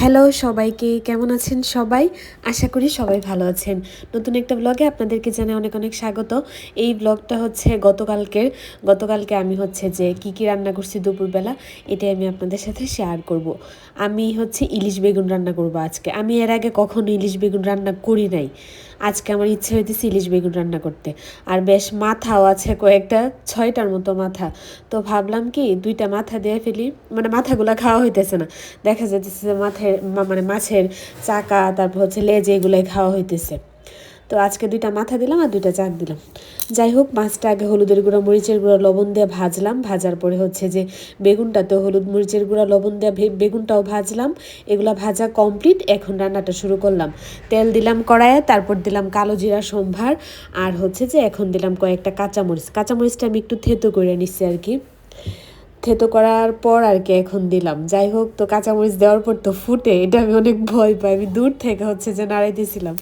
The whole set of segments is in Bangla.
হ্যালো সবাইকে, কেমন আছেন সবাই? আশা করি সবাই ভালো আছেন। নতুন একটা ব্লগে আপনাদেরকে জানাই অনেক অনেক স্বাগত। এই ব্লগটা হচ্ছে গতকালকে আমি হচ্ছে যে কি রান্না করছি দুপুরবেলা, এটাই আমি আপনাদের সাথে শেয়ার করব। আমি হচ্ছে ইলিশ বেগুন রান্না করব আজকে। আমি এর আগে কখনো ইলিশ বেগুন রান্না করি নাই। আজকে আমার ইচ্ছে হইতেছে ইলিশ বেগুন রান্না করতে। আর বেশ মাথাও আছে কয়েকটা, 6টার মতো মাথা। তো ভাবলাম কি 2টা মাথা দিয়ে ফেলি, মানে মাথাগুলা খাওয়া হইতেছে না, দেখা যাচ্ছে যে মানে মাছের চাকা, তারপর হচ্ছে লেজ, এগুলাই খাওয়া হইতেছে। তো আজকে 2টা মাথা দিলাম আর 2টা চাক দিলাম। যাই হোক, মাছটা আগে হলুদের গুঁড়া, মরিচের গুঁড়া, লবণ দিয়ে ভাজলাম। ভাজার পরে হচ্ছে যে বেগুনটা, তো হলুদ মরিচের গুঁড়া, লবণ দিয়ে বেগুনটাও ভাজলাম। এগুলা ভাজা কমপ্লিট, এখন রান্নাটা শুরু করলাম। তেল দিলাম কড়াইয়ে, তারপর দিলাম কালো জিরা সম্ভার, আর হচ্ছে যে এখন দিলাম কয়েকটা কাঁচামরিচ। কাঁচামরিচটা আমি একটু থেতো করে নিচ্ছি আর কি। থেতো করার পর আর কি এখন দিলাম। যাই হোক, তো কাঁচামরিচ দেওয়ার পর তো ফুটে, এটা আমি অনেক ভয় পাই। আমি দূর থেকে হচ্ছে যে নাড়াইতেছিলাম।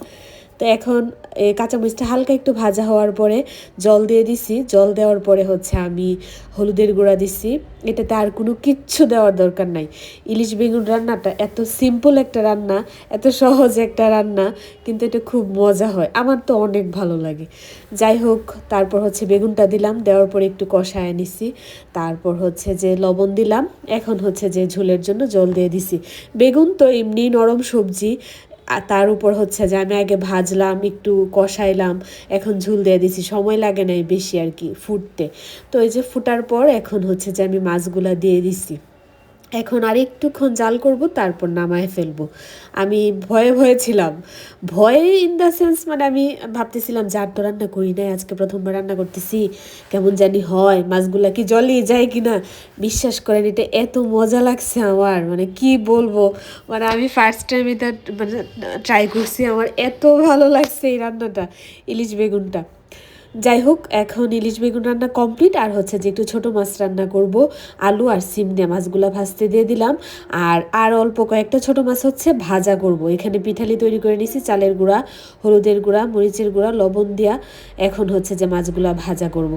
তো এখন এই কাঁচামরিচটা হালকা একটু ভাজা হওয়ার পরে জল দিয়ে দিছি। জল দেওয়ার পরে হচ্ছে আমি হলুদের গুঁড়া দিছি। এটাতে আর কোনো কিচ্ছু দেওয়ার দরকার নাই। ইলিশ বেগুন রান্নাটা এত সিম্পল একটা রান্না, এত সহজ একটা রান্না, কিন্তু এটা খুব মজা হয়। আমার তো অনেক ভালো লাগে। যাই হোক, তারপর হচ্ছে বেগুনটা দিলাম, দেওয়ার পরে একটু কষায় নিছি। তারপর হচ্ছে যে লবণ দিলাম। এখন হচ্ছে যে ঝোলের জন্য জল দিয়ে দিছি। বেগুন তো এমনি নরম সবজি, আর তার উপর হচ্ছে যে আমি আগে ভাজলাম, একটু কষাইলাম, এখন ঝুল দিয়ে দিছি। সময় লাগে নাই বেশি আর কি ফুটতে। তো এই যে ফুটার পর এখন হচ্ছে যে আমি মাছগুলা দিয়ে দিছি। এখন আর একটুক্ষণ জাল করব, তারপর নামায় ফেলবো। আমি ভয়ে ভয়ে ছিলাম। ভয়ে ইন দ্য সেন্স, মানে আমি ভাবতেছিলাম যে আর তো রান্না করি নাই, আজকে প্রথমবার রান্না করতেছি, কেমন জানি হয়, মাছগুলা কি জলে যায় কি না। বিশ্বাস করেন, এটা এত মজা লাগছে আমার, মানে কি বলবো। মানে আমি ফার্স্ট টাইম এটা মানে ট্রাই করছি, আমার এত ভালো লাগছে এই রান্নাটা, ইলিশ বেগুনটা। যাই হোক, এখন ইলিশ বেগুন রান্না কমপ্লিট। আর হচ্ছে যে একটু ছোটো মাছ রান্না করব, আলু আর সিম দিয়ে মাছগুলো ভাজতে দিয়ে দিলাম। আর অল্প কয়েকটা ছোটো মাছ হচ্ছে ভাজা করব। এখানে পিঠালি তৈরি করে নিছি, চালের গুঁড়া, হলুদের গুঁড়া, মরিচের গুঁড়া, লবণ দিয়া। এখন হচ্ছে যে মাছগুলো ভাজা করব।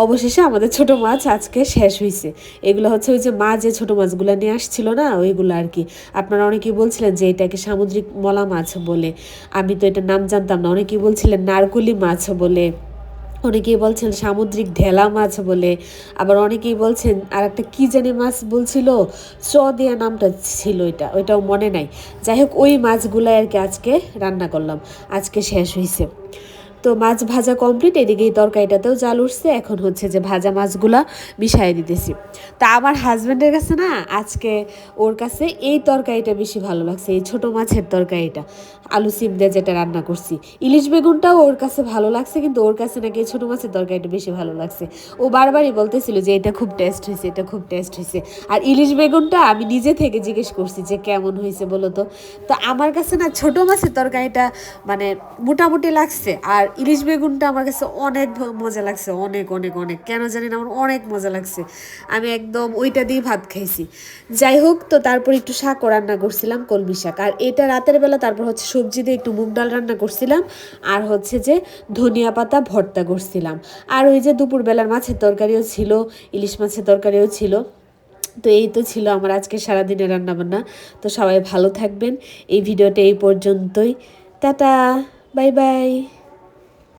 অবশেষে আমাদের ছোটো মাছ আজকে শেষ হয়েছে। এগুলো হচ্ছে ওই যে মা যে ছোটো মাছগুলো নিয়ে আসছিল না, ওইগুলো আর কি। আপনারা অনেকেই বলছিলেন যে এটাকে সামুদ্রিক মলা মাছ বলে, আমি তো এটার নাম জানতাম না। অনেকেই বলছিলেন নারকলি মাছ বলে, অনেকেই বলছেন সামুদ্রিক ঢেলা মাছ বলে, আবার অনেকেই বলছেন আর একটা কী জানি মাছ বলছিল, দেয়া নামটা ছিল, ওইটাও মনে নাই। যাই হোক, ওই মাছগুলো আর কি আজকে রান্না করলাম, আজকে শেষ হয়েছে। তো মাছ ভাজা কমপ্লিট, এদিকে এই তরকারিটাতেও জাল উঠছে। এখন হচ্ছে যে ভাজা মাছগুলা মিশাই দিতেছি। তা আমার হাজব্যান্ডের কাছে না আজকে, ওর কাছে এই তরকারিটা বেশি ভালো লাগছে, এই ছোটো মাছের তরকারিটা, আলু সিম দিয়ে যেটা রান্না করছি। ইলিশ বেগুনটাও ওর কাছে ভালো লাগছে, কিন্তু ওর কাছে নাকি এই ছোটো মাছের তরকারিটা বেশি ভালো লাগছে। ও বারবারই বলতেছিল যে এটা খুব টেস্ট হয়েছে, এটা খুব টেস্ট হয়েছে। আর ইলিশ বেগুনটা আমি নিজে থেকে জিজ্ঞেস করছি যে কেমন হয়েছে বলো তো। তো আমার কাছে না ছোটো মাছের তরকারিটা মানে মোটামুটি লাগছে, আর ইলিশ বেগুনটা আমার কাছে অনেক মজা লাগছে, অনেক অনেক অনেক, কেন জানি না আমার অনেক মজা লাগছে। আমি একদম ওইটা দিয়ে ভাত খাইছি। যাই হোক, তো তারপর একটু শাকও রান্না করছিলাম, কলমি শাক। আর এটা রাতের বেলা তারপর হচ্ছে সবজি দিয়ে একটু মুগ ডাল রান্না করছিলাম, আর হচ্ছে যে ধনিয়া পাতা ভর্তা করছিলাম। আর ওই যে দুপুরবেলার মাছের তরকারিও ছিল, ইলিশ মাছের তরকারিও ছিল। তো এই তো ছিল আমার আজকে সারাদিনের রান্নাবান্না। তো সবাই ভালো থাকবেন। এই ভিডিওটা এই পর্যন্তই। Tata, bye bye.